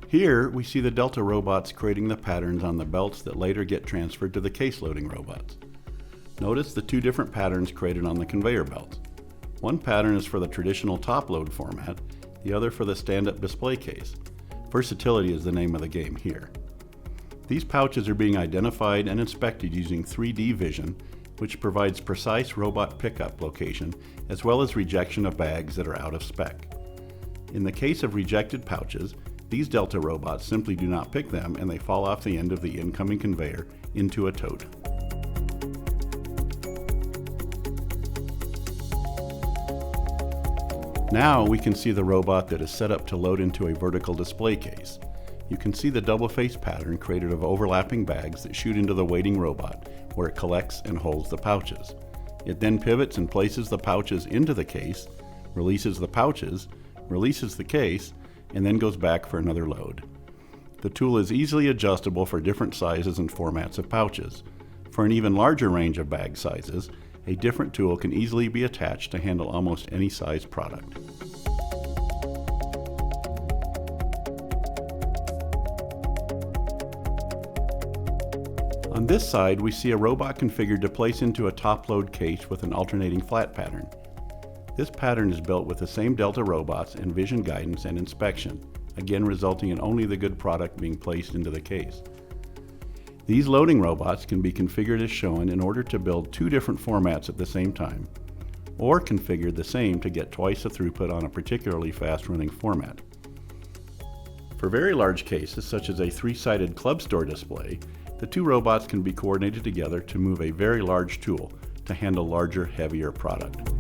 Here we see the Delta robots creating the patterns on the belts that later get transferred to the case loading robots. Notice the two different patterns created on the conveyor belts. One pattern is for the traditional top load format, the other for the stand-up display case. Versatility is the name of the game here. These pouches are being identified and inspected using 3D vision, which provides precise robot pickup location as well as rejection of bags that are out of spec. In the case of rejected pouches, these Delta robots simply do not pick them and they fall off the end of the incoming conveyor into a tote. Now we can see the robot that is set up to load into a vertical display case. You can see the double face pattern created of overlapping bags that shoot into the waiting robot, where it collects and holds the pouches. It then pivots and places the pouches into the case, releases the pouches, releases the case, and then goes back for another load. The tool is easily adjustable for different sizes and formats of pouches. For an even larger range of bag sizes, a different tool can easily be attached to handle almost any size product. On this side, we see a robot configured to place into a top load case with an alternating flat pattern. This pattern is built with the same Delta robots and vision guidance and inspection, again resulting in only the good product being placed into the case. These loading robots can be configured as shown in order to build two different formats at the same time, or configured the same to get twice the throughput on a particularly fast-running format. For very large cases, such as a 3-sided club store display, the two robots can be coordinated together to move a very large tool to handle larger, heavier product.